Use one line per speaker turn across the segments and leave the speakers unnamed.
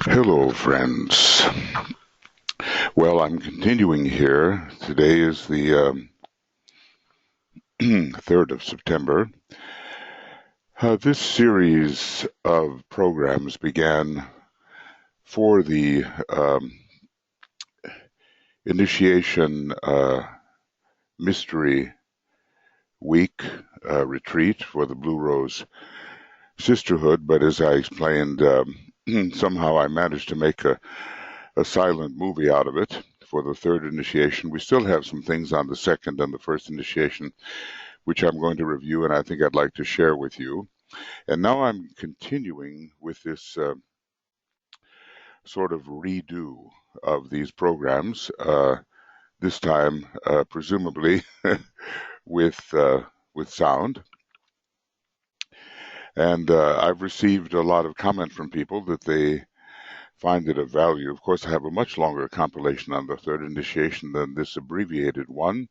Hello, friends. Well, I'm continuing here. Today is the 3rd of September. This series of programs began for the initiation mystery week retreat for the Blue Rose Sisterhood, but as I explained, somehow I managed to make a silent movie out of it for the third initiation. We still have some things on the second and the first initiation, which I'm going to review and I think I'd like to share with you. And now I'm continuing with this sort of redo of these programs, this time presumably with sound. And I've received a lot of comment from people that they find it of value. Of course, I have a much longer compilation on the third initiation than this abbreviated one,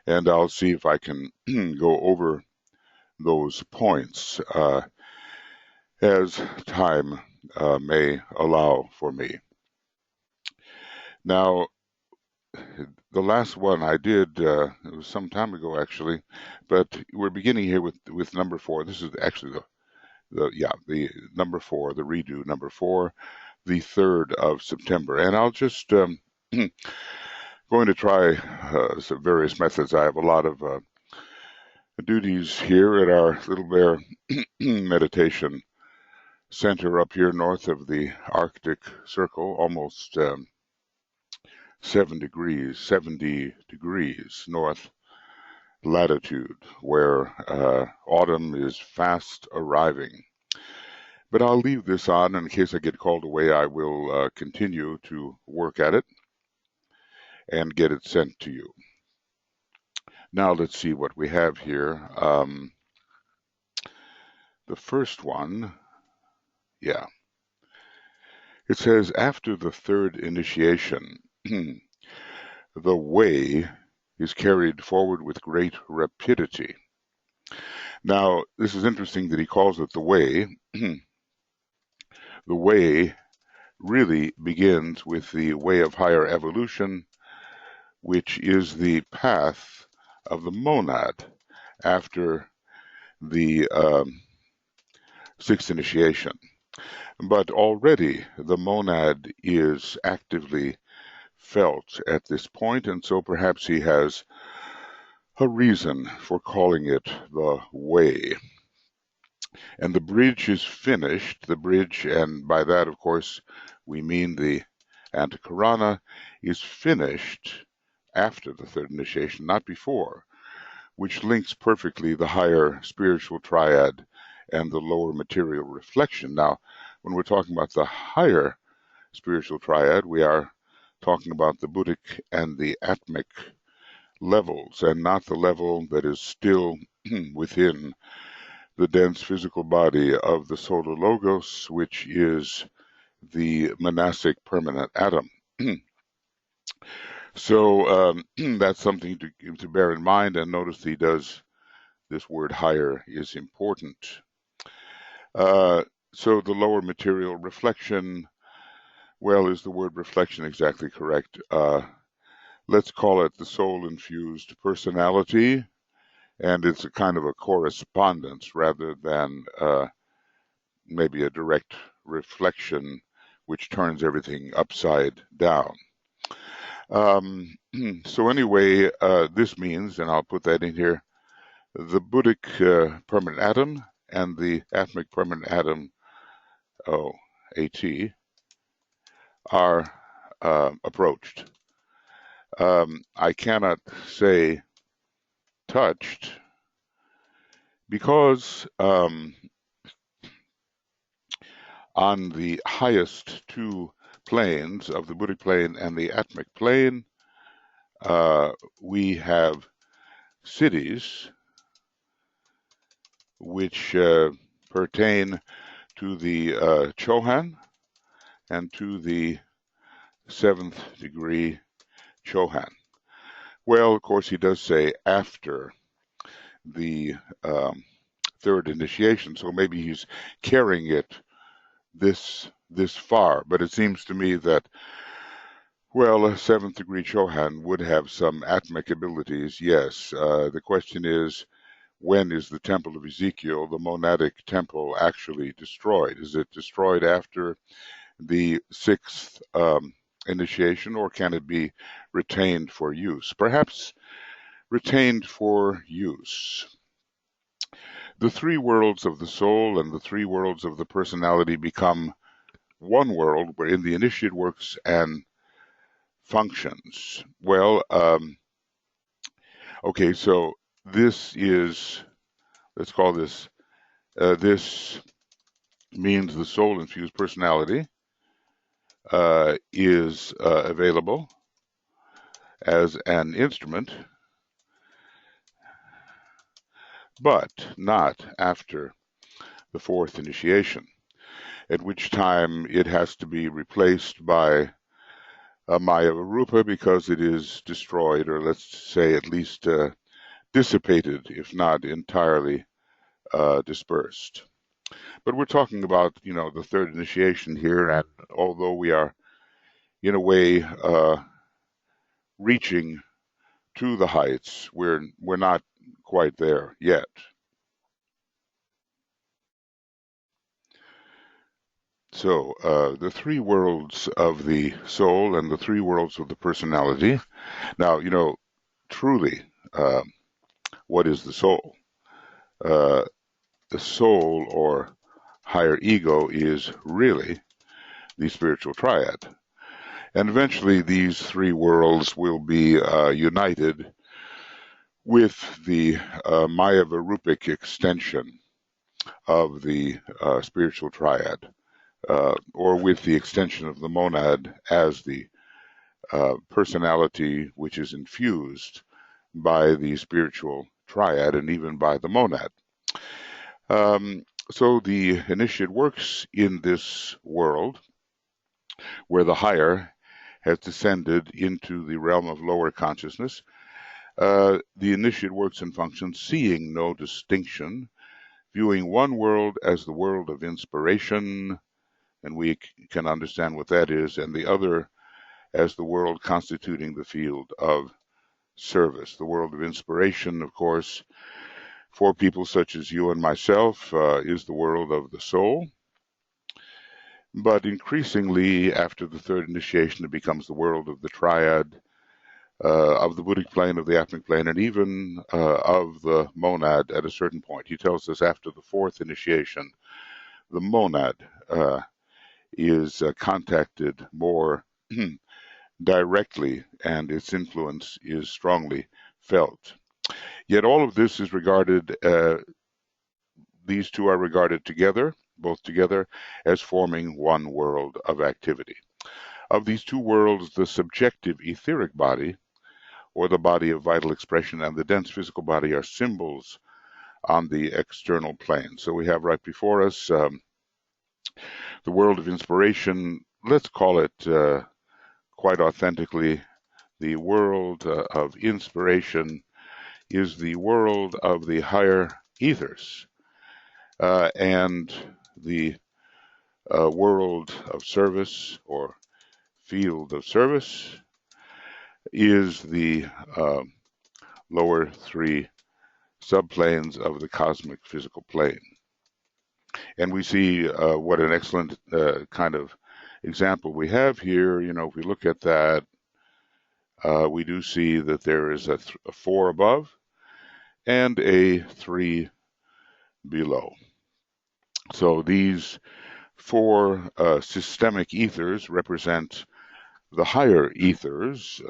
and I'll see if I can go over those points as time may allow for me. Now, the last one I did, it was some time ago actually, but we're beginning here with number 4. This is actually the number 4, the redo number 4, the 3rd of September. And I'll just going to try some various methods. I have a lot of duties here at our Little Bear Meditation Center up here north of the Arctic Circle, almost 70 degrees north latitude, where autumn is fast arriving. But I'll leave this on in case I get called away. I will continue to work at it and get it sent to you. Now let's see what we have here. The first one, yeah. It says, after the third initiation, the way is carried forward with great rapidity. Now, this is interesting that he calls it the way. The way really begins with the way of higher evolution, which is the path of the monad after the sixth initiation. But already the monad is actively felt at this point, and so perhaps he has a reason for calling it the way. And the bridge is finished. The bridge, and by that, of course, we mean the Antakarana, is finished after the third initiation, not before, which links perfectly the higher spiritual triad and the lower material reflection. Now, when we're talking about the higher spiritual triad, we are talking about the Buddhic and the Atmic levels, and not the level that is still within the dense physical body of the solar logos, which is the monastic permanent atom. So that's something to bear in mind, and notice he does this word higher is important. So the lower material reflection, well, is the word reflection exactly correct? Let's call it the soul-infused personality, and it's a kind of a correspondence rather than maybe a direct reflection which turns everything upside down. So anyway, this means, and I'll put that in here, the Buddhic permanent atom and the Atmic permanent atom, AT, are approached. I cannot say touched because on the highest two planes of the Buddhic plane and the Atmic plane, we have cities which pertain to the Chohan and to the 7th degree Chohan. Well, of course, he does say after the third initiation, so maybe he's carrying it this this far, but it seems to me that, well, a seventh degree Chohan would have some atmic abilities, yes. The question is, when is the Temple of Ezekiel, the monadic temple, actually destroyed? Is it destroyed after the sixth initiation, or can it be retained for use? Perhaps retained for use. The three worlds of the soul and the three worlds of the personality become one world wherein the initiate works and functions. Well, okay, so this is, let's call this, this means the soul infused personality is available as an instrument, but not after the fourth initiation, at which time it has to be replaced by Maya Rupa because it is destroyed, or let's say at least dissipated, if not entirely dispersed. But we're talking about, the third initiation here, and although we are, in a way, reaching to the heights, we're not quite there yet. So the three worlds of the soul and the three worlds of the personality. Now, truly, what is the soul? Uh, the soul, or higher ego, is really the spiritual triad. And eventually these three worlds will be united with the Maya-Varupic extension of the spiritual triad, or with the extension of the monad as the personality which is infused by the spiritual triad and even by the monad. So the initiate works in this world where the higher has descended into the realm of lower consciousness. The initiate works and functions, seeing no distinction, viewing one world as the world of inspiration, and we can understand what that is, and the other as the world constituting the field of service. The world of inspiration, of course, for people such as you and myself, is the world of the soul. But increasingly, after the third initiation, it becomes the world of the triad, of the Buddhic plane, of the Atmic plane, and even of the monad at a certain point. He tells us after the fourth initiation, the monad is contacted more directly, and its influence is strongly felt. Yet all of this is regarded, these two are regarded together, both together, as forming one world of activity. Of these two worlds, the subjective etheric body, or the body of vital expression, and the dense physical body are symbols on the external plane. So we have right before us the world of inspiration. Let's call it quite authentically, the world of inspiration is the world of the higher ethers, and the world of service, or field of service, is the lower three subplanes of the cosmic physical plane. And we see what an excellent kind of example we have here. If we look at that, we do see that there is a 4 above and a 3 below. So these 4 systemic ethers represent the higher ethers,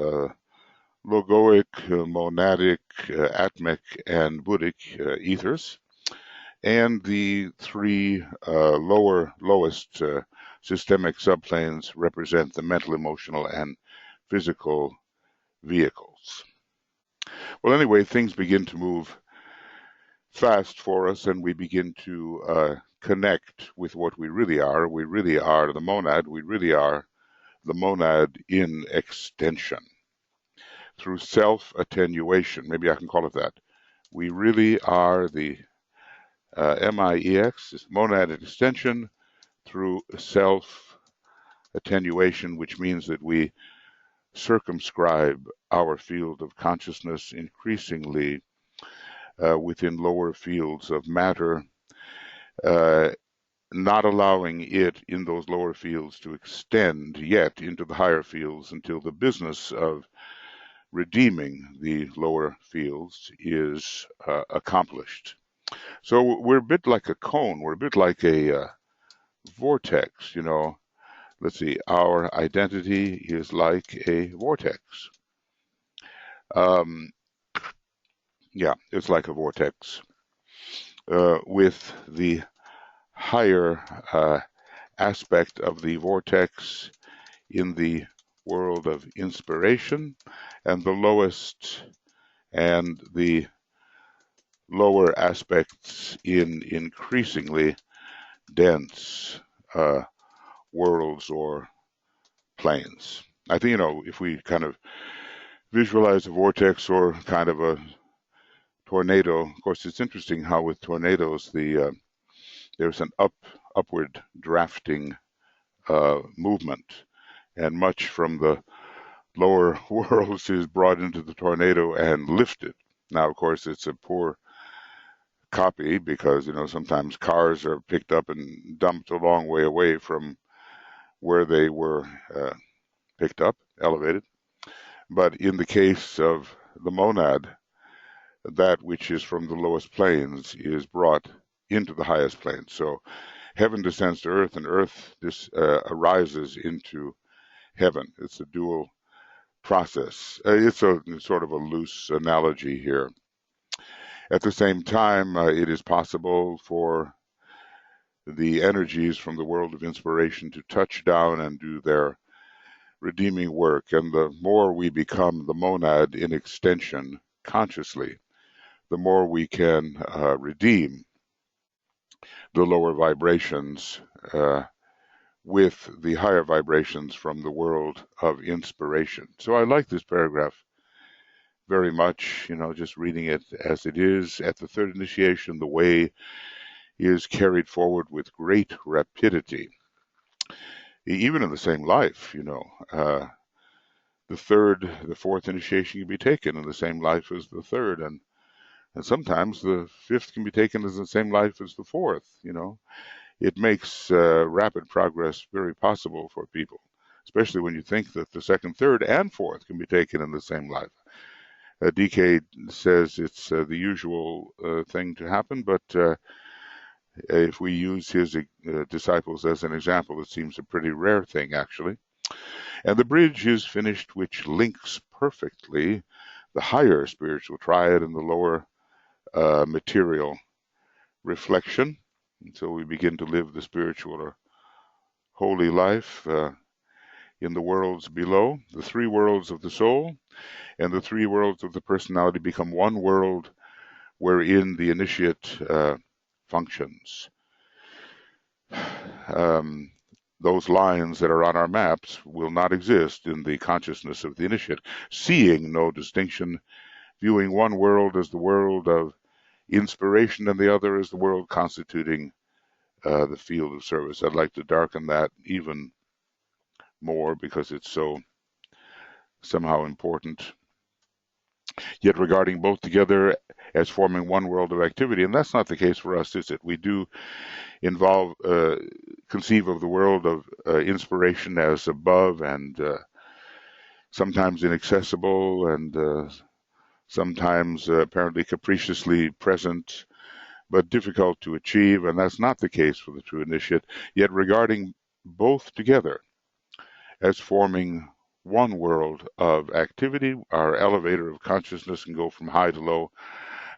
logoic, monadic, atmic, and Buddhic ethers, and the 3 lowest systemic subplanes represent the mental, emotional, and physical vehicles. Well, anyway, things begin to move fast for us, and we begin to connect with what we really are. We really are the monad. We really are the monad in extension through self-attenuation. Maybe I can call it that. We really are the MIEX, monad in extension, through self attenuation, which means that we circumscribe our field of consciousness increasingly within lower fields of matter, uh, not allowing it in those lower fields to extend yet into the higher fields until the business of redeeming the lower fields is accomplished. So we're a bit like a cone, we're a bit like a vortex, you know. Let's see, our identity is like a vortex. Um, yeah, it's like a vortex with the higher aspect of the vortex in the world of inspiration, and the lowest and the lower aspects in increasingly dense worlds or planes. I think, you know, if we kind of visualize a vortex or kind of a tornado, of course, it's interesting how with tornadoes, there's an upward drafting movement, and much from the lower worlds is brought into the tornado and lifted. Now, of course, it's a poor copy because, you know, sometimes cars are picked up and dumped a long way away from where they were picked up, elevated. But in the case of the monad, that which is from the lowest planes is brought into the highest planes. So heaven descends to earth, and earth arises into heaven. It's a dual process. It's a sort of a loose analogy here. At the same time, it is possible for the energies from the world of inspiration to touch down and do their redeeming work. And the more we become the monad in extension consciously, the more we can redeem the lower vibrations with the higher vibrations from the world of inspiration. So I like this paragraph very much, you know, just reading it as it is. At the third initiation, the way is carried forward with great rapidity, even in the same life, you know. The fourth initiation can be taken in the same life as the third, and sometimes the fifth can be taken as the same life as the fourth, you know. It makes rapid progress very possible for people, especially when you think that the second, third, and fourth can be taken in the same life. DK says it's the usual thing to happen, but if we use his disciples as an example, it seems a pretty rare thing, actually. And the bridge is finished, which links perfectly the higher spiritual triad and the lower material reflection. And so we begin to live the spiritual or holy life in the worlds below. The three worlds of the soul and the three worlds of the personality become one world wherein the initiate functions. Those lines that are on our maps will not exist in the consciousness of the initiate, seeing no distinction, viewing one world as the world of inspiration and the other as the world constituting the field of service. I'd like to darken that even more because it's so somehow important. Yet regarding both together as forming one world of activity, and that's not the case for us, is it? We do conceive of the world of inspiration as above and sometimes inaccessible and sometimes apparently capriciously present, but difficult to achieve, and that's not the case for the true initiate. Yet regarding both together as forming one world of activity, our elevator of consciousness can go from high to low,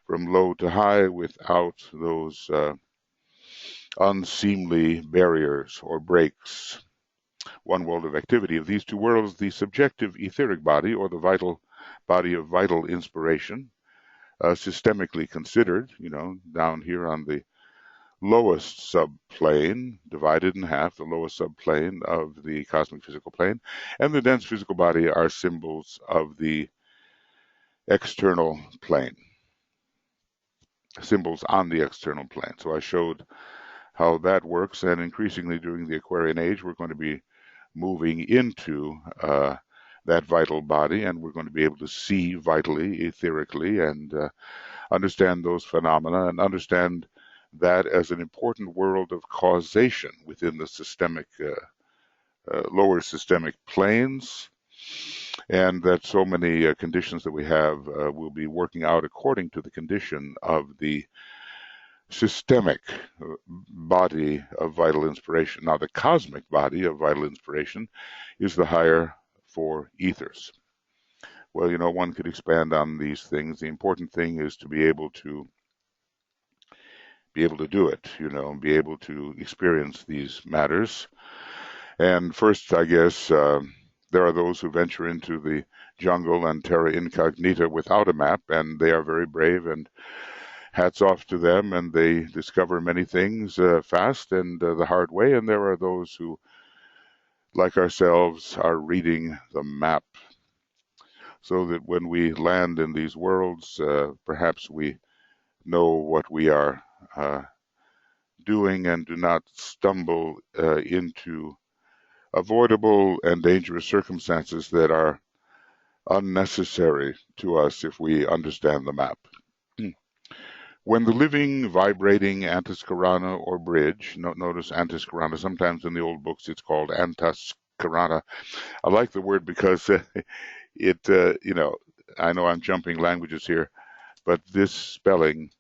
from low to high without those unseemly barriers or breaks. One world of activity. Of these two worlds, the subjective etheric body, or the vital body of vital inspiration, systemically considered, you know, down here on the lowest subplane, divided in half, the lowest subplane of the cosmic physical plane, and the dense physical body are symbols of the external plane, symbols on the external plane. So I showed how that works, and increasingly during the Aquarian age, we're going to be moving into that vital body, and we're going to be able to see vitally, etherically, and understand those phenomena and understand that as an important world of causation within the systemic, lower systemic planes, and that so many conditions that we have will be working out according to the condition of the systemic body of vital inspiration. Now, the cosmic body of vital inspiration is the higher four ethers. Well, one could expand on these things. The important thing is to be able to do it, be able to experience these matters. And first, I guess, there are those who venture into the jungle and terra incognita without a map, and they are very brave, and hats off to them, and they discover many things fast and the hard way. And there are those who, like ourselves, are reading the map, so that when we land in these worlds, perhaps we know what we are doing and do not stumble into avoidable and dangerous circumstances that are unnecessary to us if we understand the map. When the living, vibrating antaskarana or bridge, notice antaskarana, sometimes in the old books it's called antaskarana. I like the word because I know I'm jumping languages here, but this spelling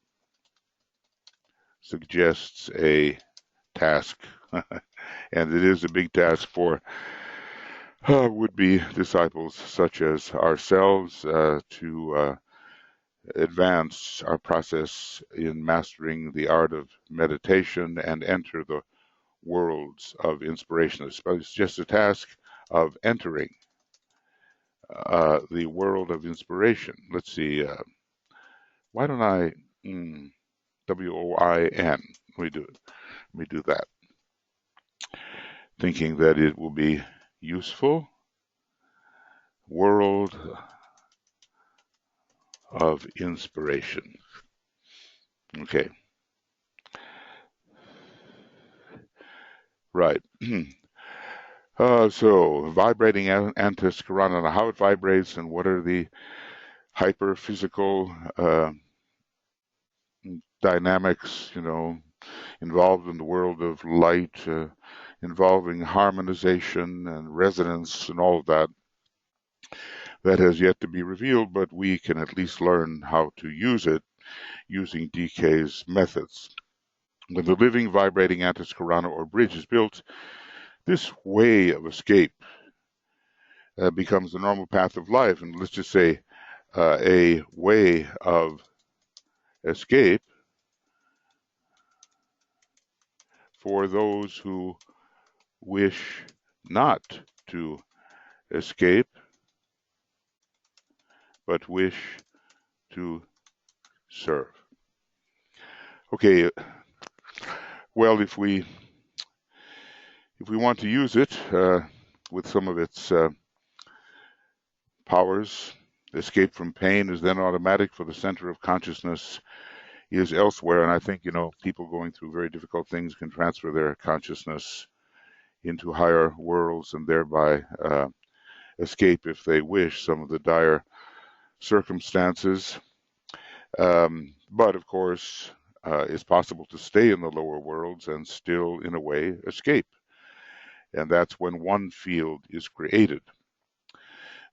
suggests a task, and it is a big task for would-be disciples such as ourselves to advance our process in mastering the art of meditation and enter the worlds of inspiration. It's just a task of entering the world of inspiration. Let's see. Why don't I WOIN? Let me do that. Thinking that it will be useful. World of inspiration. Okay. Right. So vibrating antaskarana, how it vibrates and what are the hyper-physical dynamics, involved in the world of light, involving harmonization and resonance and all of that. That has yet to be revealed, but we can at least learn how to use it using DK's methods. When the living, vibrating antaskarana or bridge is built, this way of escape becomes the normal path of life. And let's just say a way of escape for those who wish not to escape, but wish to serve. Okay, well, if we want to use it with some of its powers, escape from pain is then automatic, for the center of consciousness is elsewhere. And I think, people going through very difficult things can transfer their consciousness into higher worlds and thereby escape, if they wish, some of the dire circumstances. But of course, it's possible to stay in the lower worlds and still, in a way, escape. And that's when one field is created,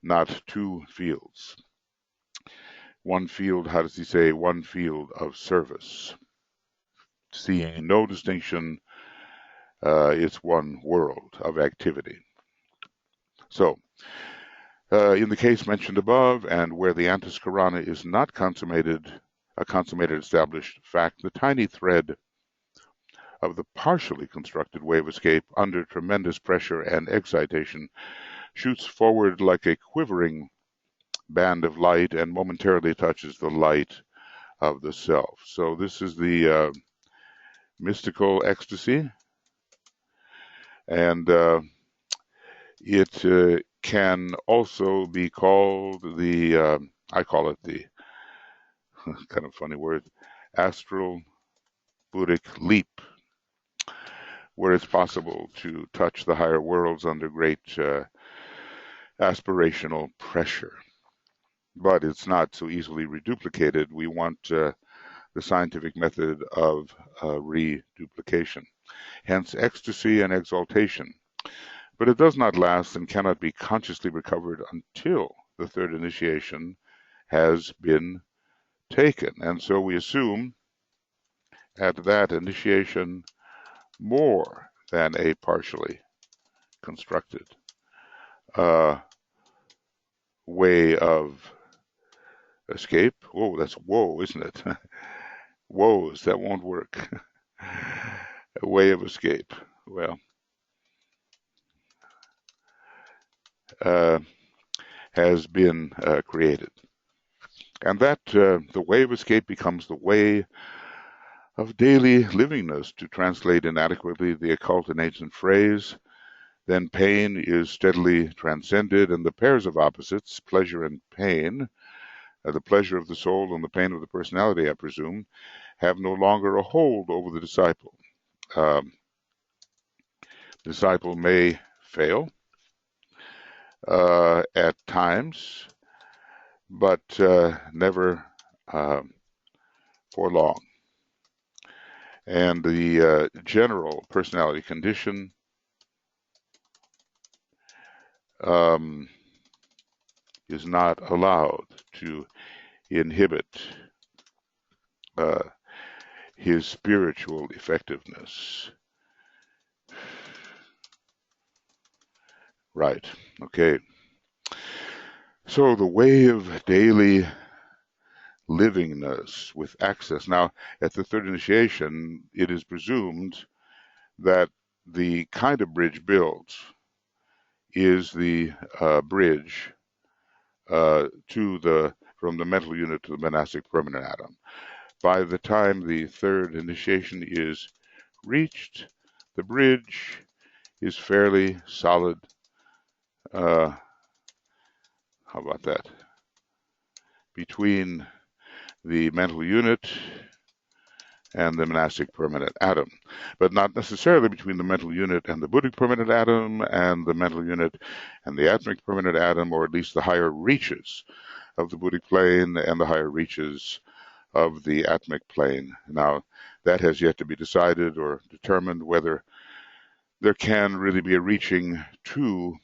not two fields. One field, how does he say? One field of service. Seeing no distinction, it's one world of activity. So, in the case mentioned above, and where the antaskarana is not a consummated established fact, the tiny thread of the partially constructed way of escape under tremendous pressure and excitation shoots forward like a quivering band of light and momentarily touches the light of the self. So this is the mystical ecstasy, and it can also be called I call it the kind of funny word, astral Buddhic leap. where it's possible to touch the higher worlds under great aspirational pressure. But it's not so easily reduplicated. We want the scientific method of reduplication, hence ecstasy and exaltation. But it does not last and cannot be consciously recovered until the third initiation has been taken. And so we assume at that initiation more than a partially constructed way of escape. Whoa, that's whoa, isn't it? Woes, that won't work. A way of escape. Well, has been created. And that the way of escape becomes the way of daily livingness, to translate inadequately the occult and ancient phrase. Then pain is steadily transcended, and the pairs of opposites, pleasure and pain, the pleasure of the soul and the pain of the personality, I presume, have no longer a hold over the disciple. The disciple may fail at times, but never for long. And the general personality condition is not allowed to inhibit his spiritual effectiveness. Right. Okay. So the way of daily livingness with access. Now, at the third initiation, it is presumed that the kind of bridge built is the bridge from the mental unit to the monastic permanent atom. By the time the third initiation is reached, the bridge is fairly solid. How about that? Between the mental unit and the monastic permanent atom, but not necessarily between the mental unit and the Buddhic permanent atom and the mental unit and the Atmic permanent atom, or at least the higher reaches of the Buddhic plane and the higher reaches of the Atmic plane. Now, that has yet to be decided or determined whether there can really be a reaching to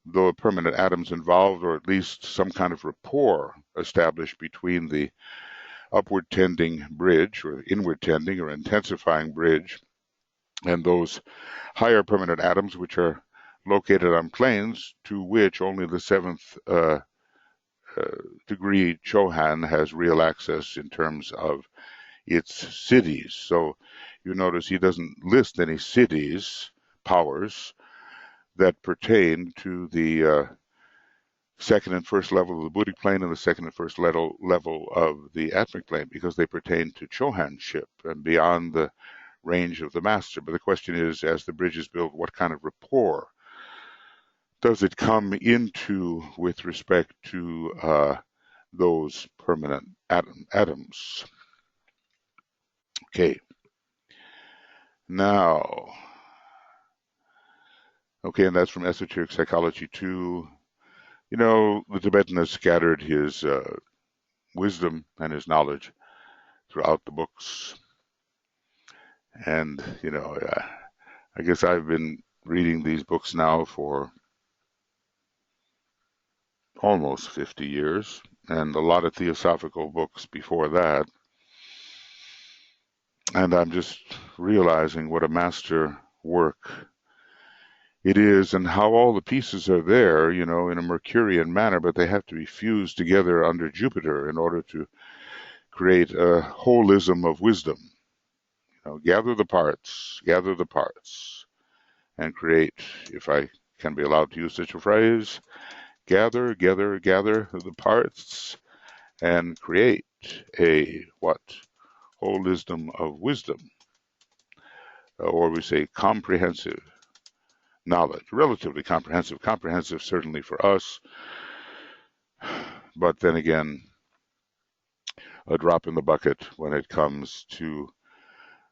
the permanent atoms involved, or at least some kind of rapport established between the upward tending bridge or inward tending or intensifying bridge and those higher permanent atoms, which are located on planes to which only the seventh degree Chohan has real access in terms of its cities. So you notice he doesn't list any cities, powers, that pertain to the second and first level of the Buddhic plane and the second and first level of the Atmic plane, because they pertain to Chohanship and beyond the range of the master. But the question is, as the bridge is built, what kind of rapport does it come into with respect to those permanent atoms? Okay. Now, okay, and that's from Esoteric Psychology 2. You know, the Tibetan has scattered his wisdom and his knowledge throughout the books. And, you know, I guess I've been reading these books now for almost 50 years, and a lot of theosophical books before that. And I'm just realizing what a master work it is, and how all the pieces are there, you know, in a Mercurian manner, but they have to be fused together under Jupiter in order to create a holism of wisdom. You know, gather the parts, and create, if I can be allowed to use such a phrase, gather the parts and create a what? Holism of wisdom, or we say comprehensive knowledge, relatively comprehensive certainly for us, but then again, a drop in the bucket when it comes to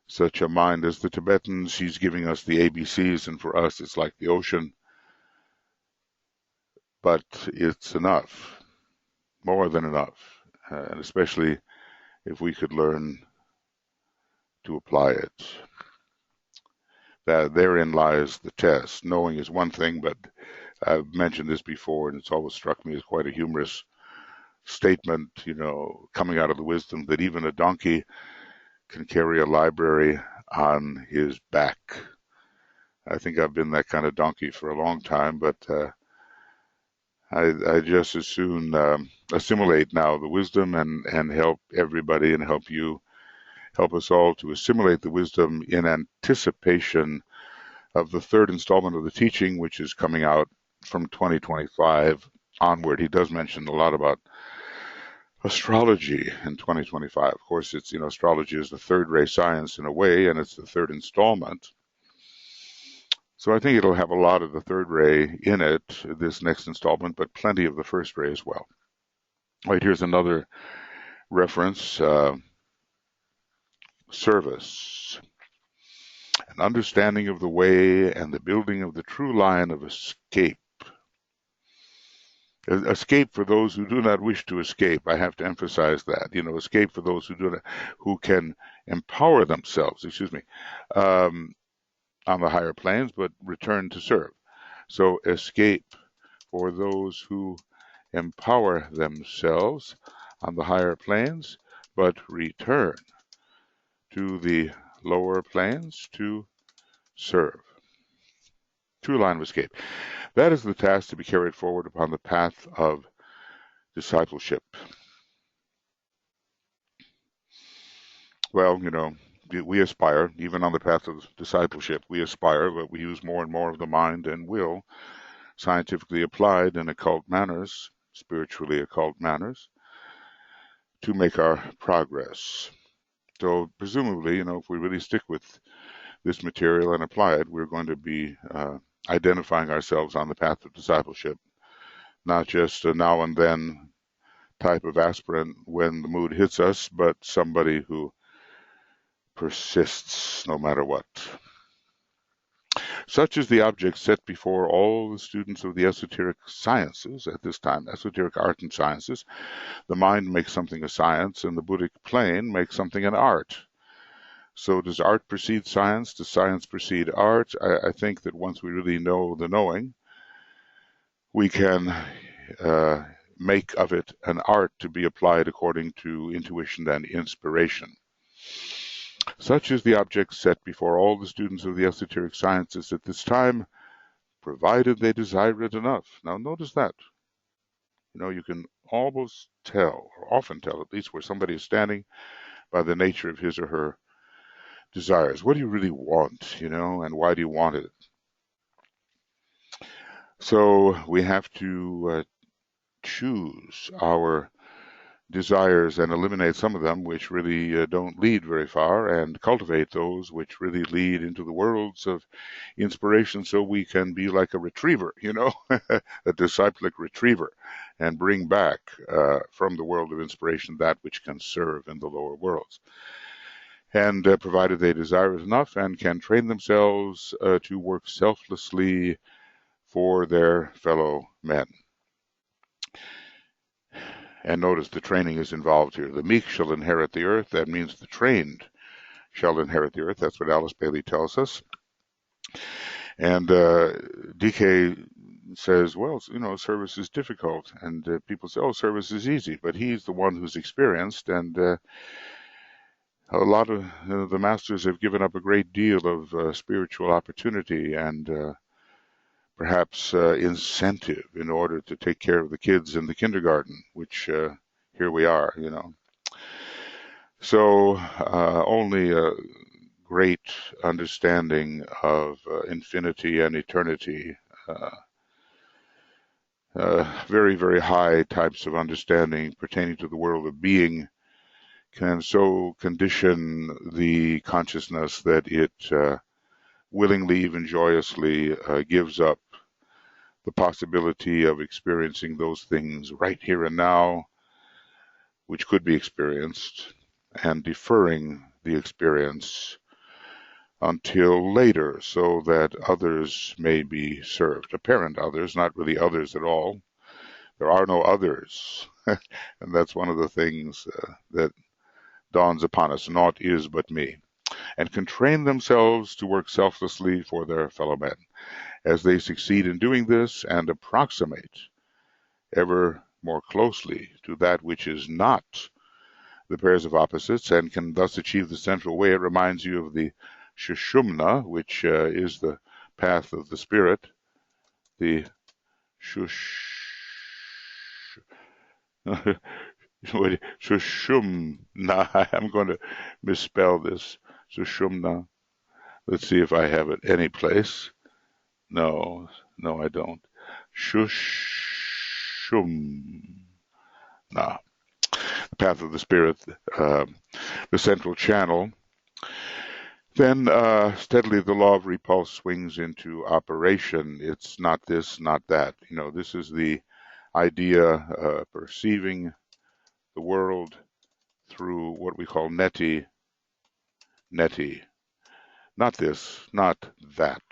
such a mind as the Tibetans. He's giving us the ABCs, and for us it's like the ocean, but it's enough, more than enough, and especially if we could learn to apply it. That therein lies the test. Knowing is one thing, but I've mentioned this before, and it's always struck me as quite a humorous statement, coming out of the wisdom that even a donkey can carry a library on his back. I think I've been that kind of donkey for a long time, but I just as soon assimilate now the wisdom and help everybody and help us all to assimilate the wisdom in anticipation of the third installment of the teaching, which is coming out from 2025 onward. He does mention a lot about astrology in 2025. Of course, it's, astrology is the third ray science in a way, and it's the third installment. So I think it'll have a lot of the third ray in it, this next installment, but plenty of the first ray as well. All right, here's another reference, service. An understanding of the way and the building of the true line of escape. Escape for those who do not wish to escape. I have to emphasize that. Escape for those who can empower themselves, on the higher planes, but return to serve. So escape for those who empower themselves on the higher planes, but return to the lower planes to serve. True line of escape. That is the task to be carried forward upon the path of discipleship. Well, we aspire, even on the path of discipleship, we aspire, but we use more and more of the mind and will, scientifically applied in occult manners, spiritually occult manners, to make our progress. So presumably, if we really stick with this material and apply it, we're going to be identifying ourselves on the path of discipleship, not just a now and then type of aspirant when the mood hits us, but somebody who persists no matter what. Such is the object set before all the students of the esoteric sciences at this time, esoteric art and sciences. The mind makes something a science, and the Buddhic plane makes something an art. So does art precede science? Does science precede art? I think that once we really know the knowing, we can make of it an art to be applied according to intuition and inspiration. Such is the object set before all the students of the esoteric sciences at this time, provided they desire it enough. Now notice that. You can almost tell, or often tell at least, where somebody is standing by the nature of his or her desires. What do you really want, and why do you want it? So we have to choose our desires and eliminate some of them which really don't lead very far, and cultivate those which really lead into the worlds of inspiration, so we can be like a retriever, a disciplic retriever, and bring back from the world of inspiration that which can serve in the lower worlds. And provided they desire it enough and can train themselves to work selflessly for their fellow men. And notice the training is involved here. The meek shall inherit the earth. That means the trained shall inherit the earth. That's what Alice Bailey tells us. And DK says, well, service is difficult. And people say, service is easy. But he's the one who's experienced. And a lot of the masters have given up a great deal of spiritual opportunity and perhaps incentive in order to take care of the kids in the kindergarten, which here we are, So only a great understanding of infinity and eternity, very, very high types of understanding pertaining to the world of being, can so condition the consciousness that it willingly, even joyously, gives up the possibility of experiencing those things right here and now, which could be experienced, and deferring the experience until later, so that others may be served. Apparent others, not really others at all. There are no others. And that's one of the things that dawns upon us. Naught is but me. And can train themselves to work selflessly for their fellow men. As they succeed in doing this and approximate ever more closely to that which is not the pairs of opposites, and can thus achieve the central way. It reminds you of the Shushumna, which is the path of the spirit. The Shushumna. I'm going to misspell this. Shushumna. Let's see if I have it any place. No, I don't. Shushumna. The path of the spirit, the central channel. Then steadily the law of repulse swings into operation. It's not this, not that. This is the idea, perceiving the world through what we call neti. Not this, not that.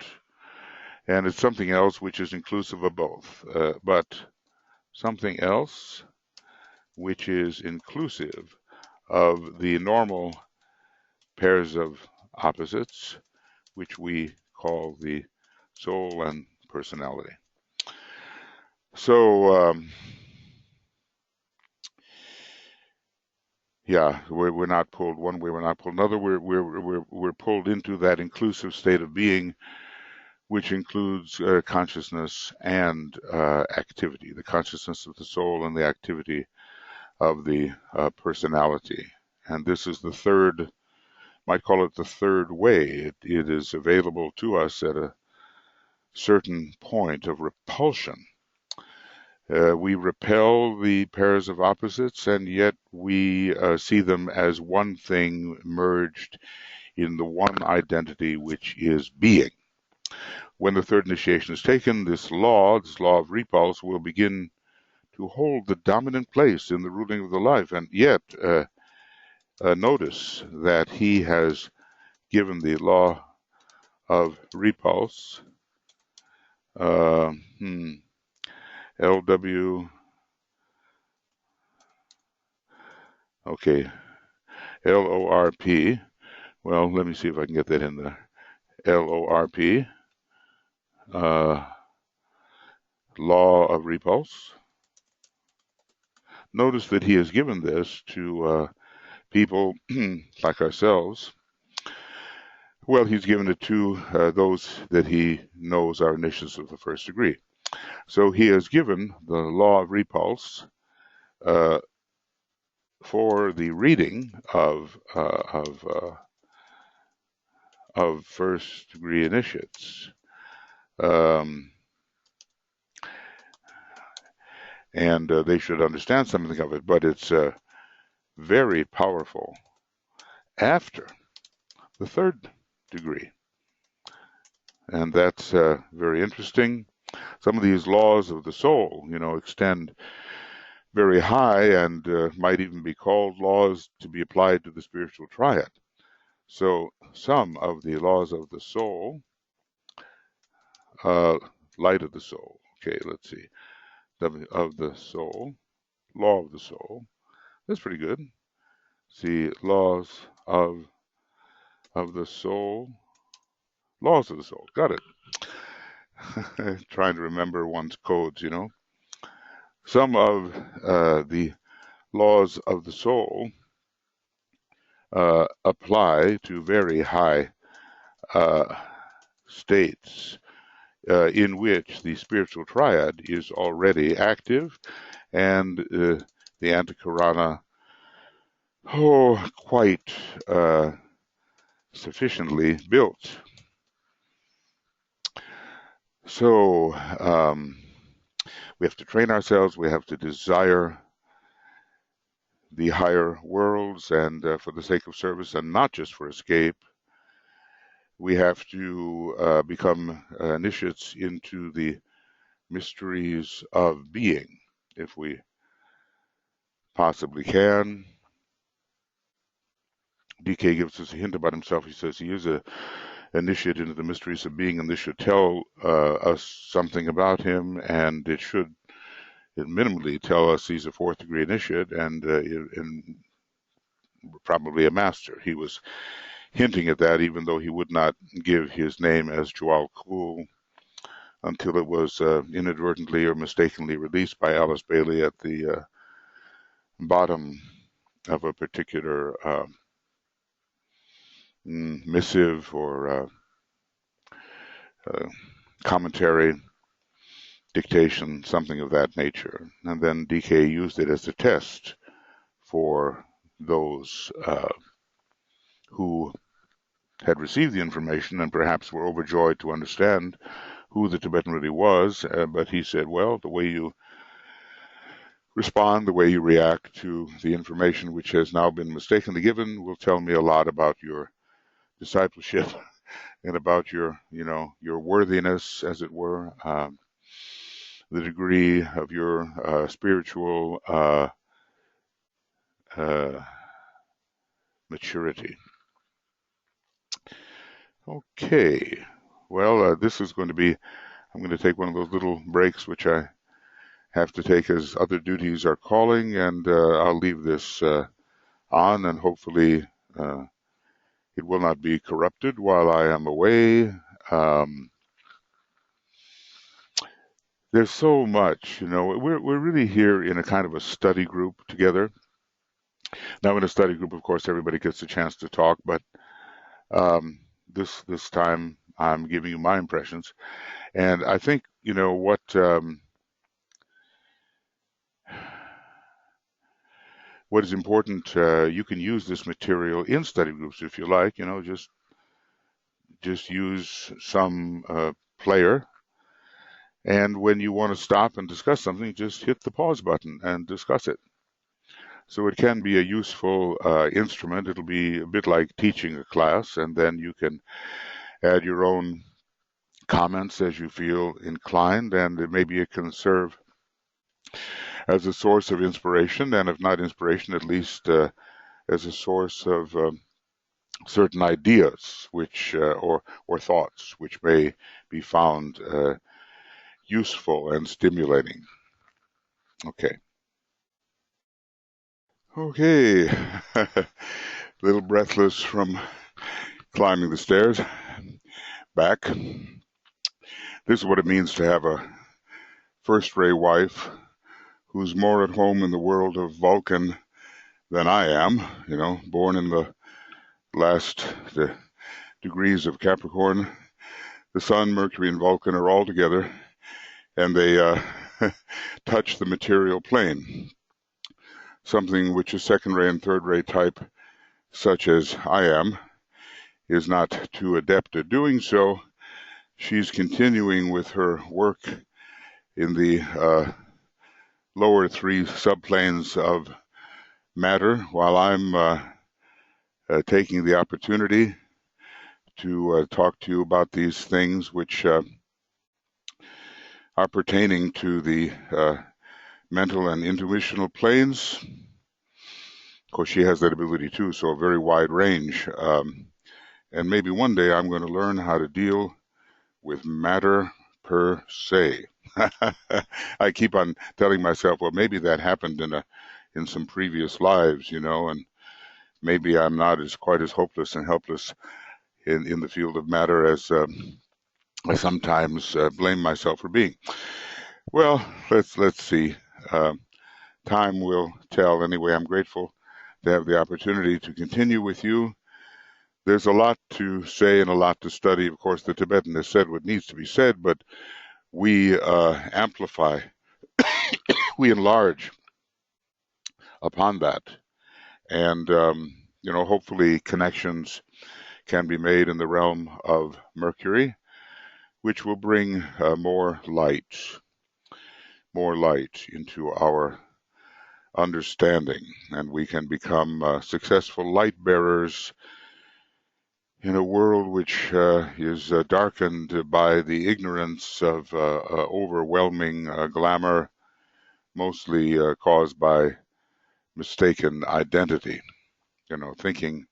And it's something else which is inclusive of both, but something else which is inclusive of the normal pairs of opposites, which we call the soul and personality. So, yeah, we're not pulled one way, we're not pulled another. We're pulled into that inclusive state of being, which includes consciousness and activity, the consciousness of the soul and the activity of the personality. And this is the third, might call it the third way. It is available to us at a certain point of repulsion. We repel the pairs of opposites, and yet we see them as one thing merged in the one identity, which is being. When the third initiation is taken, this law of repulse, will begin to hold the dominant place in the ruling of the life. And yet, notice that he has given the law of repulse, LW, okay, LORP. Well, let me see if I can get that in there. LORP, law of repulse. Notice that he has given this to people like ourselves. Well, he's given it to those that he knows are initiates of the first degree. So he has given the law of repulse for the reading of first degree initiates. And they should understand something of it, but it's very powerful after the third degree. And that's very interesting. Some of these laws of the soul, extend very high and might even be called laws to be applied to the spiritual triad. So some of the laws of the soul, light of the soul, okay, let's see, of the soul, law of the soul, that's pretty good. See, laws of the soul, laws of the soul, got it. Trying to remember one's codes, Some of the laws of the soul apply to very high states in which the spiritual triad is already active, and the antakarana, quite sufficiently built. So we have to train ourselves, we have to desire the higher worlds, and for the sake of service and not just for escape. We have to become initiates into the mysteries of being, if we possibly can. DK gives us a hint about himself. He says he is a initiate into the mysteries of being, and this should tell us something about him, and it should minimally tell us he's a fourth degree initiate and probably a master. He was hinting at that, even though he would not give his name as Joao Kul until it was inadvertently or mistakenly released by Alice Bailey at the bottom of a particular missive or commentary, dictation, something of that nature. And then DK used it as a test for those who had received the information and perhaps were overjoyed to understand who the Tibetan really was. But he said, well, the way you respond, the way you react to the information which has now been mistakenly given will tell me a lot about your discipleship and about your worthiness, as it were, the degree of your spiritual maturity. Okay, well, this is going to be, I'm going to take one of those little breaks which I have to take as other duties are calling, and I'll leave this on, and hopefully it will not be corrupted while I am away. There's so much, we're really here in a kind of a study group together. Now in a study group, of course, everybody gets a chance to talk, but this time I'm giving you my impressions. And I think, what is important, you can use this material in study groups if you like, just use some player. And when you want to stop and discuss something, just hit the pause button and discuss it. So it can be a useful instrument. It'll be a bit like teaching a class, and then you can add your own comments as you feel inclined, and maybe it can serve as a source of inspiration, and if not inspiration, at least as a source of certain ideas which or thoughts which may be found useful and stimulating. Okay. A little breathless from climbing the stairs back. This is what it means to have a first-ray wife who's more at home in the world of Vulcan than I am, born in the last degrees of Capricorn. The Sun, Mercury, and Vulcan are all together, and they touch the material plane. Something which a second-ray and third-ray type, such as I am, is not too adept at doing so. She's continuing with her work in the lower three subplanes of matter, while I'm taking the opportunity to talk to you about these things which are pertaining to the mental and intuitional planes. Of course, she has that ability too, so a very wide range. And maybe one day I'm going to learn how to deal with matter per se. I keep on telling myself, well, maybe that happened in some previous lives, and maybe I'm not quite as hopeless and helpless in the field of matter as I sometimes blame myself for being. Well, let's see. Time will tell. Anyway, I'm grateful to have the opportunity to continue with you. There's a lot to say and a lot to study. Of course, the Tibetan has said what needs to be said, but we amplify, we enlarge upon that. And, hopefully connections can be made in the realm of Mercury, which will bring more light into our understanding, and we can become successful light bearers in a world which is darkened by the ignorance of overwhelming glamour, mostly caused by mistaken identity. Thinking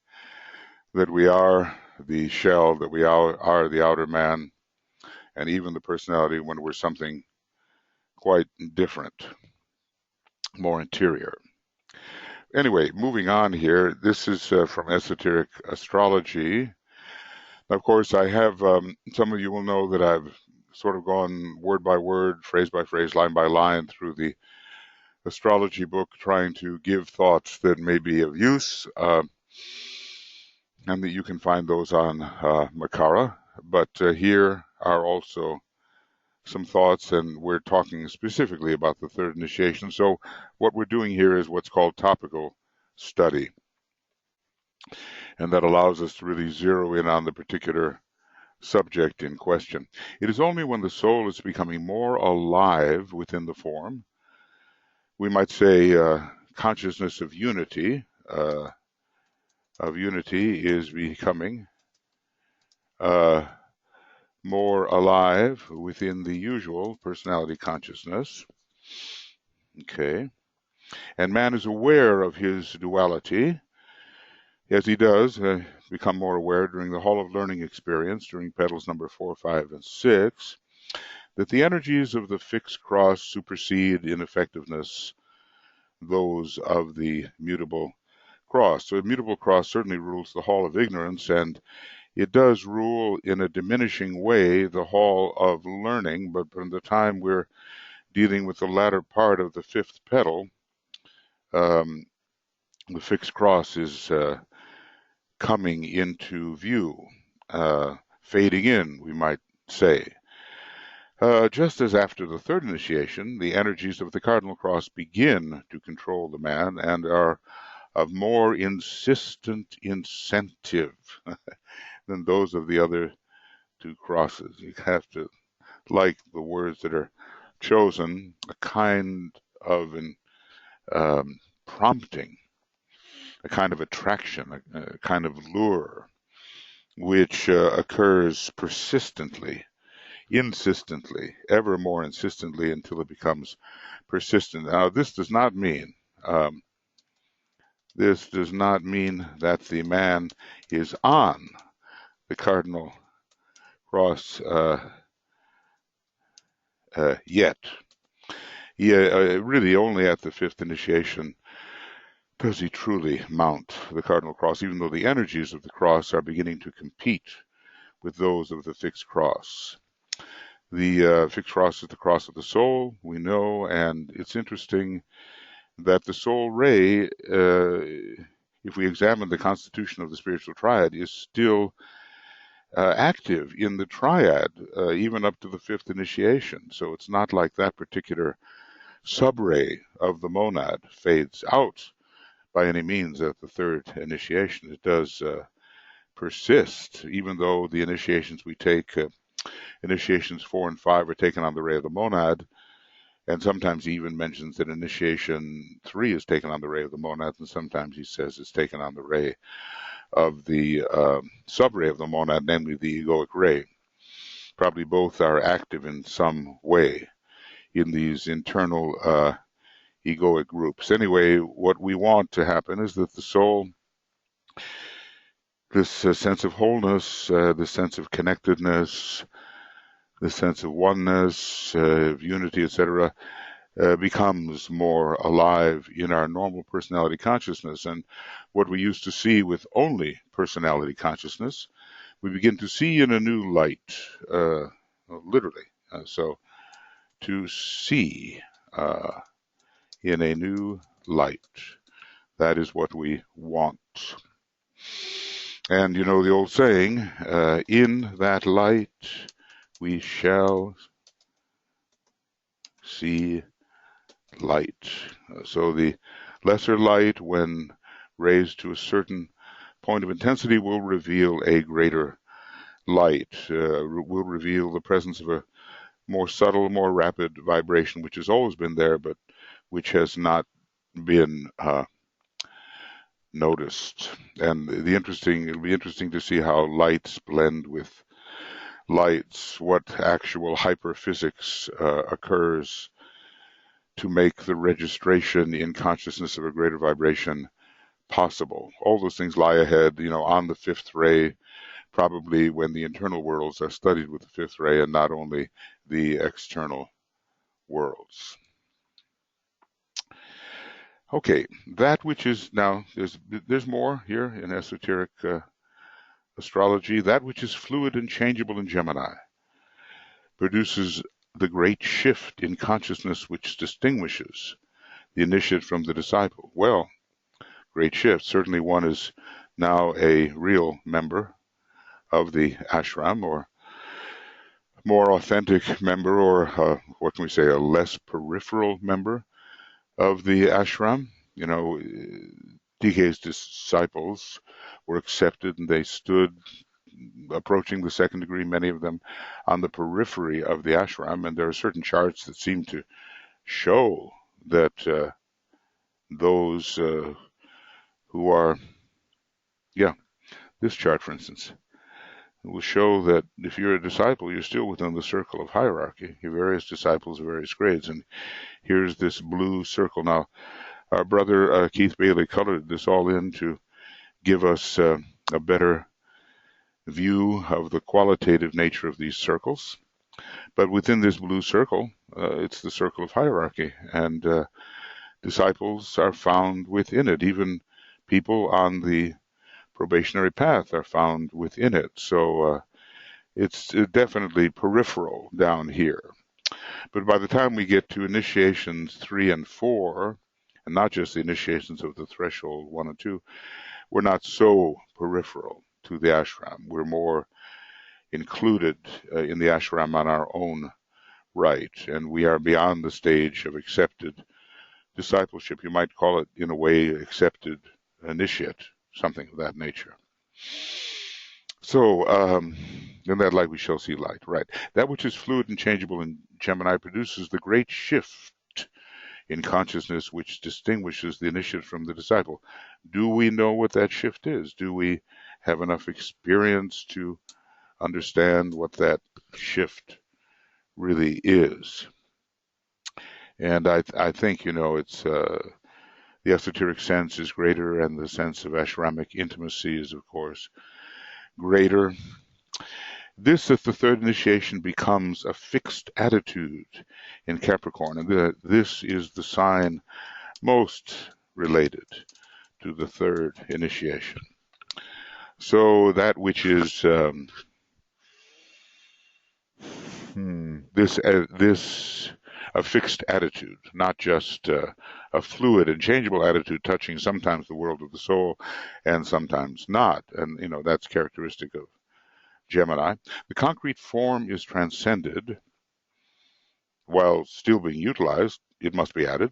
that we are the shell that we are, the outer man, and even the personality when we're something quite different, more interior. Anyway, moving on here. This is from Esoteric Astrology. Of course, I have, some of you will know that I've sort of gone word by word, phrase by phrase, line by line through the astrology book, trying to give thoughts that may be of use, and that you can find those on Makara. But here are also some thoughts, and we're talking specifically about the third initiation. So what we're doing here is what's called topical study, and that allows us to really zero in on the particular subject in question. It is only when the soul is becoming more alive within the form, we might say consciousness of unity is becoming more alive within the usual personality consciousness. Okay. And man is aware of his duality, as he does become more aware during the Hall of Learning experience, during petals number 4, 5, and 6, that the energies of the fixed cross supersede in effectiveness those of the mutable cross. So the mutable cross certainly rules the Hall of Ignorance, and it does rule in a diminishing way the Hall of Learning, but from the time we're dealing with the latter part of the fifth petal, the fixed cross is coming into view, fading in, we might say. Just as after the third initiation, the energies of the cardinal cross begin to control the man and are of more insistent incentive than those of the other two crosses. You have to like the words that are chosen, a kind of prompting, a kind of attraction, a kind of lure, which occurs persistently, insistently, ever more insistently until it becomes persistent. Now, this does not mean that the man is on the cardinal cross yet. Really, only at the fifth initiation does he truly mount the cardinal cross, even though the energies of the cross are beginning to compete with those of the fixed cross. The fixed cross is the cross of the soul, we know, and it's interesting that the soul ray, if we examine the constitution of the spiritual triad, is still active in the triad, even up to the fifth initiation. So it's not like that particular subray of the monad fades out by any means at the third initiation. It does persist, even though the initiations we take, initiations 4 and 5, are taken on the ray of the monad, and sometimes he even mentions that initiation 3 is taken on the ray of the monad, and sometimes he says it's taken on the ray of the subray of the monad, namely the egoic ray. Probably both are active in some way in these internal egoic groups. Anyway, what we want to happen is that the soul, this sense of wholeness, this sense of connectedness, this sense of oneness, of unity, etc., becomes more alive in our normal personality consciousness. And what we used to see with only personality consciousness, we begin to see in a new light, literally. So to see in a new light, that is what we want. And you know the old saying, in that light we shall see light. So the lesser light, when raised to a certain point of intensity, will reveal a greater light, will reveal the presence of a more subtle, more rapid vibration, which has always been there, but which has not been noticed. And it'll be interesting to see how lights blend with lights, what actual hyperphysics occurs to make the registration in consciousness of a greater vibration possible. All those things lie ahead, on the fifth ray, probably when the internal worlds are studied with the fifth ray and not only the external worlds. Okay, that which is now, there's more here in esoteric astrology. That which is fluid and changeable in Gemini produces the great shift in consciousness which distinguishes the initiate from the disciple. Well, great shift. Certainly one is now a real member of the ashram, or more authentic member, or what can we say, a less peripheral member of the ashram. You know, DK's disciples were accepted and they stood approaching the second degree, many of them on the periphery of the ashram, and there are certain charts that seem to show that those who are, this chart, for instance, will show that if you're a disciple, you're still within the circle of hierarchy. Your various disciples of various grades, and here's this blue circle. Now, our brother Keith Bailey colored this all in to give us a better view of the qualitative nature of these circles. But within this blue circle, it's the circle of hierarchy, and disciples are found within it. Even people on the probationary path are found within it. So it's definitely peripheral down here. But by the time we get to initiations 3 and 4, and not just the initiations of the threshold 1 and 2, we're not so peripheral to the ashram. We're more included in the ashram on our own right, and we are beyond the stage of accepted discipleship. You might call it, in a way, accepted initiate, something of that nature. So, in that light we shall see light, right? That which is fluid and changeable in Gemini produces the great shift in consciousness which distinguishes the initiate from the disciple. Do we know what that shift is? Do we have enough experience to understand what that shift really is? And I think, it's the esoteric sense is greater, and the sense of ashramic intimacy is, of course, greater. This, at the third initiation, becomes a fixed attitude in Capricorn, and this is the sign most related to the third initiation. So that which is this a fixed attitude, not just a fluid and changeable attitude touching sometimes the world of the soul and sometimes not. And, that's characteristic of Gemini. The concrete form is transcended while still being utilized, it must be added,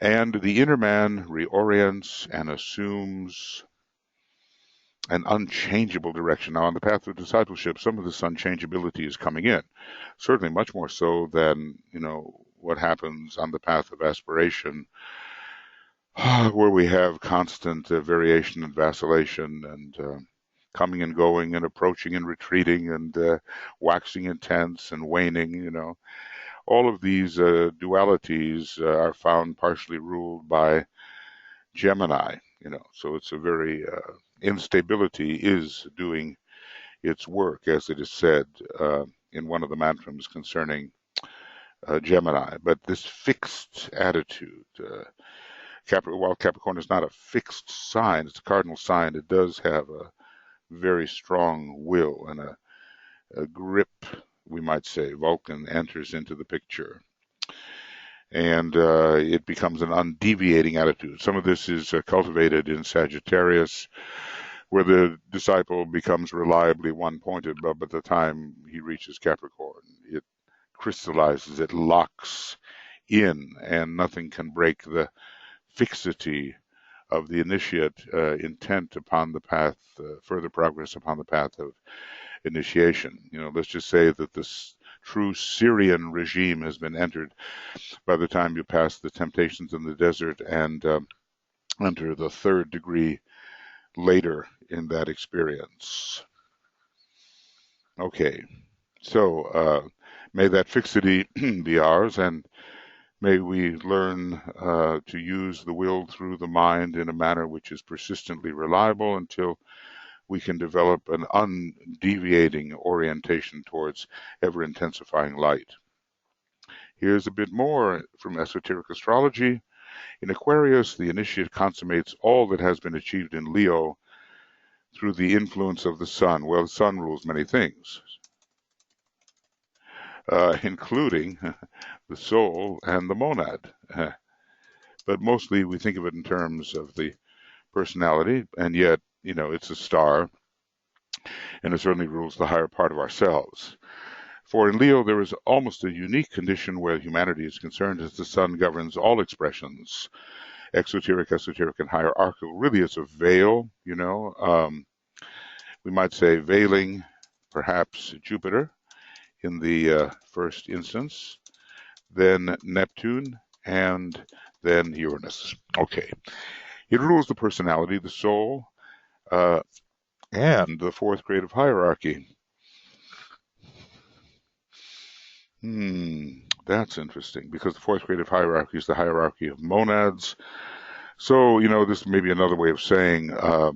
and the inner man reorients and assumes an unchangeable direction. Now, on the path of discipleship, some of this unchangeability is coming in, certainly much more so than, what happens on the path of aspiration, where we have constant variation and vacillation and coming and going and approaching and retreating and waxing intense and waning, All of these dualities are found partially ruled by Gemini, so it's a very instability is doing its work, as it is said in one of the mantras concerning Gemini. But this fixed attitude, while Capricorn is not a fixed sign, it's a cardinal sign, it does have a very strong will and a grip, we might say. Vulcan enters into the picture, and it becomes an undeviating attitude. Some of this is cultivated in Sagittarius, where the disciple becomes reliably one-pointed, but by the time he reaches Capricorn, it crystallizes, it locks in, and nothing can break the fixity of the initiate intent upon the path, further progress upon the path of initiation. Let's just say that this true Syrian regime has been entered by the time you pass the temptations in the desert and enter the third degree later in that experience. Okay, so may that fixity be ours, and may we learn to use the will through the mind in a manner which is persistently reliable until we can develop an undeviating orientation towards ever-intensifying light. Here's a bit more from esoteric astrology. In Aquarius, the initiate consummates all that has been achieved in Leo through the influence of the sun. Well, the sun rules many things, including the soul and the monad. But mostly we think of it in terms of the personality, and yet, it's a star, and it certainly rules the higher part of ourselves. For in Leo, there is almost a unique condition where humanity is concerned, as the sun governs all expressions, exoteric, esoteric, and hierarchical. Really, it's a veil, we might say veiling perhaps Jupiter in the first instance, then Neptune, and then Uranus. Okay. It rules the personality, the soul, and the fourth grade of hierarchy. That's interesting, because the fourth grade of hierarchy is the hierarchy of monads. So, this may be another way of saying that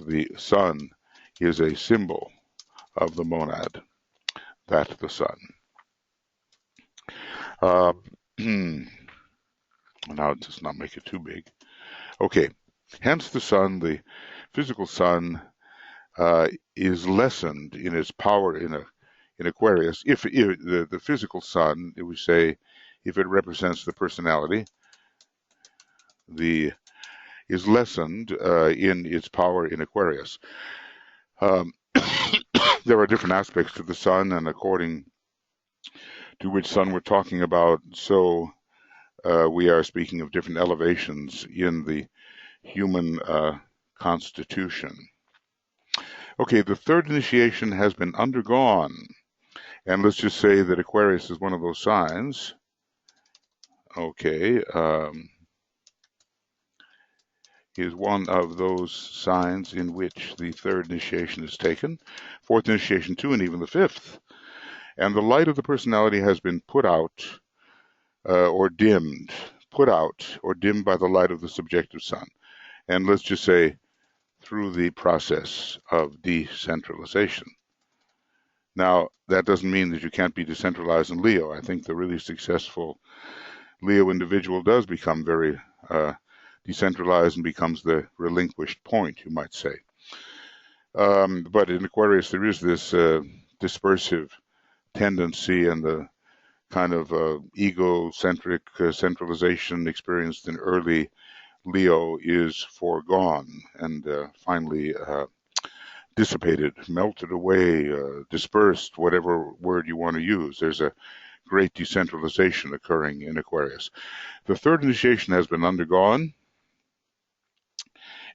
the sun is a symbol of the monad, that the sun. Now, just not make it too big. Okay, hence the sun, the physical sun, is lessened in its power in Aquarius. If the physical sun, we say, if it represents the personality, is lessened in its power in Aquarius. There are different aspects to the sun, and according to which sun we're talking about, so we are speaking of different elevations in the human constitution. Okay, the third initiation has been undergone, and let's just say that Aquarius is one of those signs. Okay, is one of those signs in which the third initiation is taken, fourth initiation too, and even the fifth. And the light of the personality has been put out or dimmed, put out or dimmed by the light of the subjective sun. And let's just say through the process of decentralization. Now, that doesn't mean that you can't be decentralized in Leo. I think the really successful Leo individual does become very decentralized and becomes the relinquished point, you might say. But in Aquarius, there is this dispersive tendency, and the kind of egocentric centralization experienced in early Leo is foregone and finally dissipated, melted away, dispersed, whatever word you want to use. There's a great decentralization occurring in Aquarius. The third initiation has been undergone,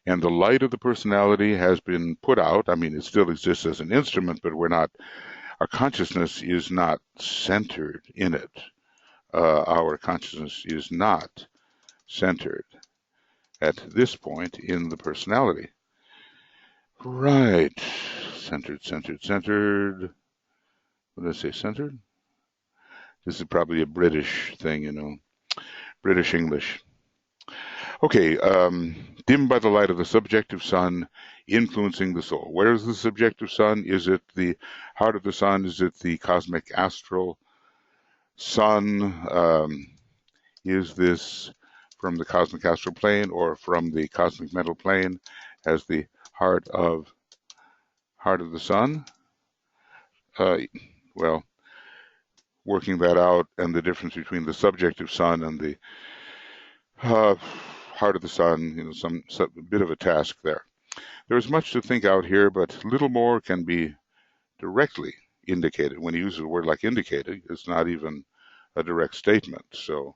and the light of the personality has been put out. I mean, it still exists as an instrument, but our consciousness is not centered in it. Our consciousness is not centered at this point in the personality. Right. Centered. What did I say, centered? This is probably a British thing, British English. Okay, dimmed by the light of the subjective sun, influencing the soul. Where is the subjective sun? Is it the heart of the sun? Is it the cosmic astral sun? Is this from the cosmic astral plane or from the cosmic mental plane as the heart of the sun? Well, working that out, and the difference between the subjective sun and the heart of the sun, some bit of a task there. There's much to think out here, but little more can be directly indicated. When he uses a word like indicated, it's not even a direct statement. So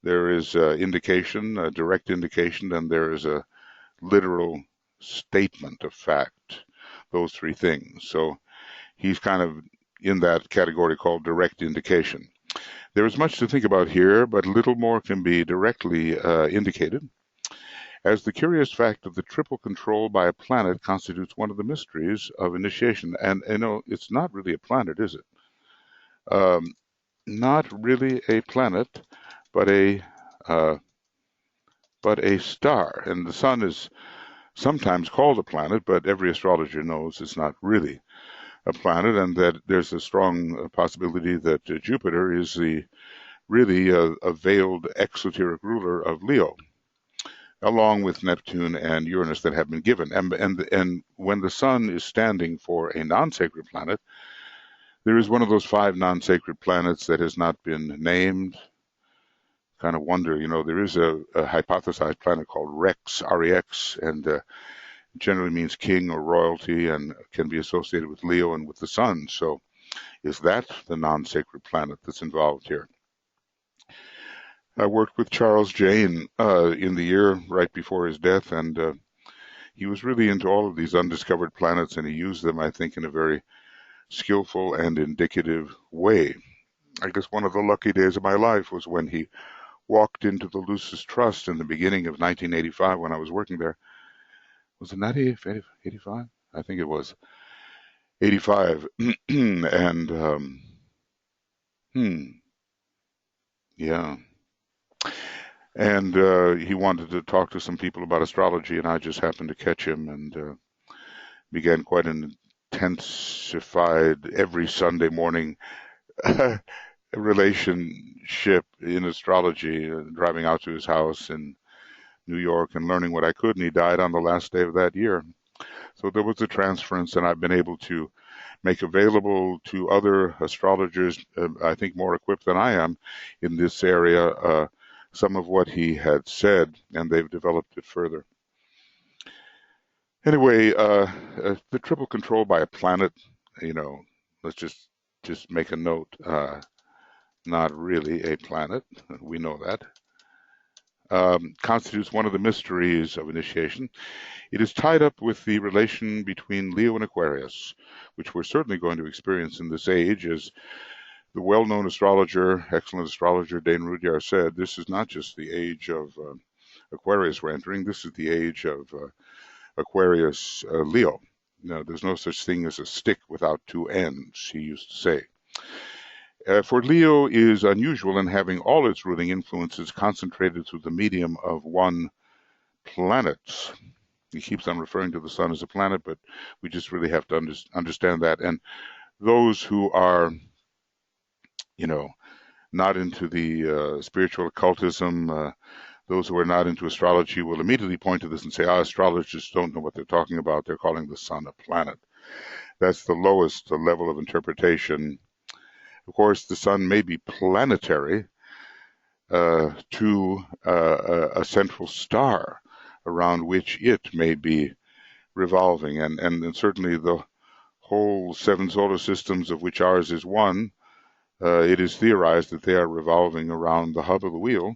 there is indication, a direct indication, and there is a literal statement of fact, those three things. So he's kind of in that category called direct indication. There is much to think about here, but little more can be directly indicated, as the curious fact of the triple control by a planet constitutes one of the mysteries of initiation. And, it's not really a planet, is it? Not really a planet, but a star. And the sun sometimes called a planet, but every astrologer knows it's not really a planet, and that there's a strong possibility that Jupiter is really a veiled exoteric ruler of Leo, along with Neptune and Uranus that have been given. And when the Sun is standing for a non-sacred planet, there is one of those 5 non-sacred planets that has not been named. Kind of wonder, there is a hypothesized planet called Rex, R-E-X, and generally means king or royalty, and can be associated with Leo and with the Sun. So is that the non-sacred planet that's involved here? I worked with Charles Jane in the year right before his death, and he was really into all of these undiscovered planets, and he used them, I think, in a very skillful and indicative way. I guess one of the lucky days of my life was when he walked into the Lucis Trust in the beginning of 1985 when I was working there. Was it not 85? I think it was 85. And yeah. And he wanted to talk to some people about astrology, and I just happened to catch him, and began quite an intensified every Sunday morning relationship in astrology, driving out to his house in New York and learning what I could, and he died on the last day of that year. So there was a transference, and I've been able to make available to other astrologers, I think more equipped than I am in this area, some of what he had said, and they've developed it further. Anyway, the triple control by a planet, let's just make a note, not really a planet, we know that, constitutes one of the mysteries of initiation. It is tied up with the relation between Leo and Aquarius, which we're certainly going to experience in this age. As the well-known astrologer, excellent astrologer Dane Rudyard said, this is not just the age of Aquarius we're entering, this is the age of Aquarius Leo. Now, there's no such thing as a stick without 2 ends, he used to say. For Leo is unusual in having all its ruling influences concentrated through the medium of one planet. He keeps on referring to the Sun as a planet, but we just really have to understand that. And those who are, not into the spiritual occultism, those who are not into astrology will immediately point to this and say, astrologers don't know what they're talking about. They're calling the Sun a planet. That's the lowest level of interpretation. Of course, the Sun may be planetary to a central star around which it may be revolving. And certainly the whole 7 solar systems, of which ours is one, it is theorized that they are revolving around the hub of the wheel,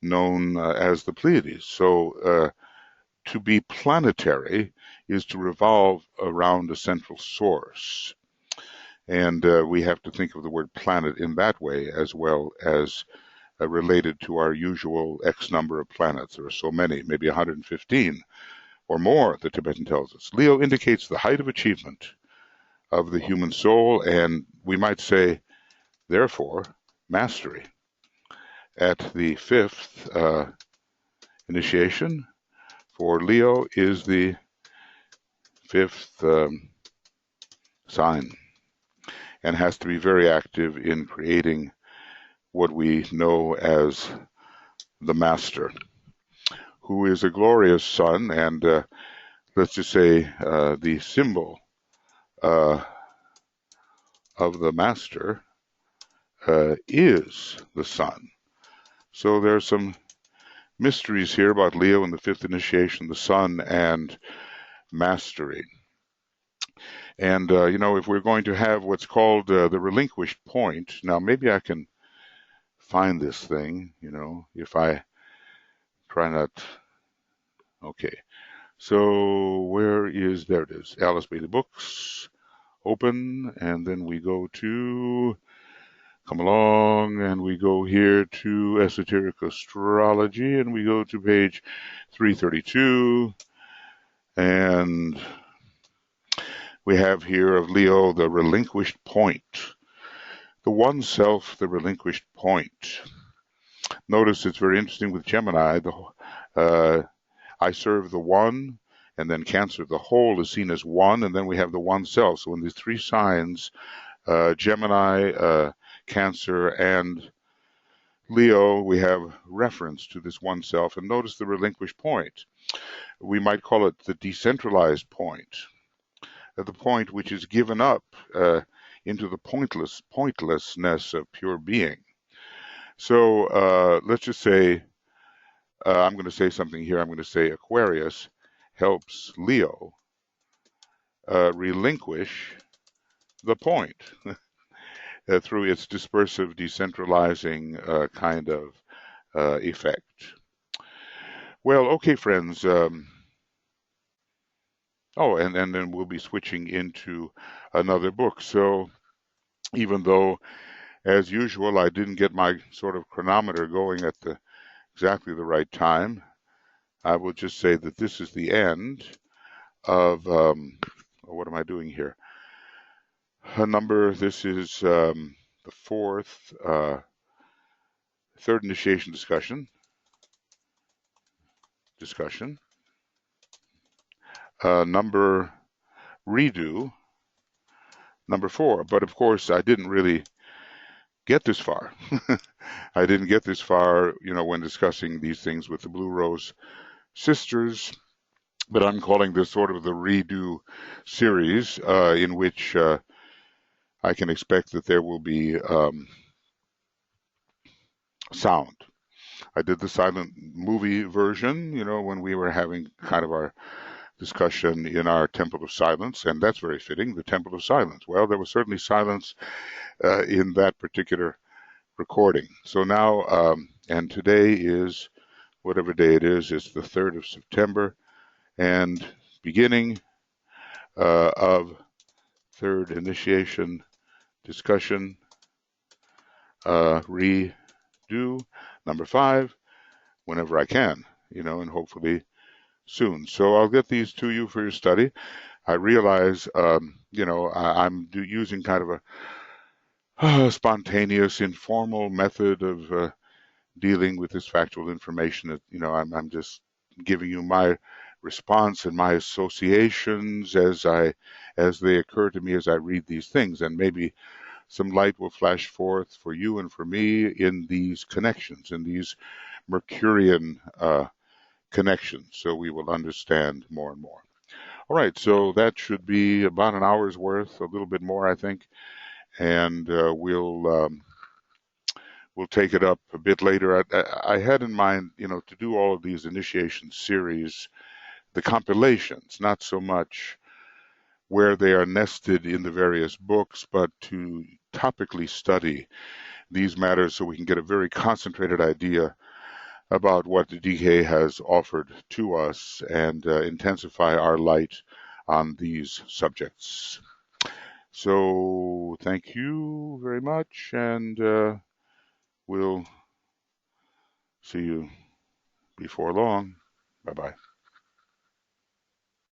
known as the Pleiades. So to be planetary is to revolve around a central source. And we have to think of the word planet in that way, as well as related to our usual X number of planets. There are so many, maybe 115 or more, the Tibetan tells us. Leo indicates the height of achievement of the human soul, and we might say, therefore, mastery. At the 5th initiation for Leo is the 5th sign, and has to be very active in creating what we know as the Master, who is a glorious sun, and let's just say the symbol of the Master is the sun. So there's some mysteries here about Leo and the 5th initiation, the sun, and mastery. And, if we're going to have what's called the relinquished point, now maybe I can find this thing, if I try not. Okay. So there it is, Alice Bailey Books, open, and then we go to, come along, and we go here to Esoteric Astrology, and we go to page 332, and we have here of Leo the relinquished point. The one self, the relinquished point. Notice it's very interesting with Gemini. I serve the one, and then Cancer, the whole, is seen as one, and then we have the one self. So in these three signs, Gemini, Cancer, and Leo, we have reference to this one self. And notice the relinquished point. We might call it the decentralized point, the point which is given up into the pointlessness of pure being. So let's just say, I'm going to say something here. I'm going to say Aquarius helps Leo relinquish the point through its dispersive, decentralizing kind of effect. Well, okay, friends. And then we'll be switching into another book. So even though, as usual, I didn't get my sort of chronometer going at exactly the right time, I will just say that this is the end of, what am I doing here? This is the fourth, third initiation discussion. Number redo, number 4. But of course, I didn't really get this far. I didn't get this far, when discussing these things with the Blue Rose sisters. But I'm calling this sort of the redo series, in which I can expect that there will be sound. I did the silent movie version, when we were having kind of our discussion in our Temple of Silence, and that's very fitting, the Temple of Silence. Well, there was certainly silence in that particular recording. So now, and today is, whatever day it is, it's the 3rd of September, and beginning of third initiation discussion, redo number 5, whenever I can, and hopefully soon. So I'll get these to you for your study. I realize, I'm using kind of a spontaneous, informal method of dealing with this factual information. I'm just giving you my response and my associations as they occur to me as I read these things, and maybe some light will flash forth for you and for me in these connections, in these Mercurian connections, so we will understand more and more. All right, so that should be about an hour's worth, a little bit more, I think, and we'll take it up a bit later. I had in mind, to do all of these initiation series, the compilations, not so much where they are nested in the various books, but to topically study these matters so we can get a very concentrated idea about what the DK has offered to us and intensify our light on these subjects. So thank you very much, and we'll see you before long. Bye-bye.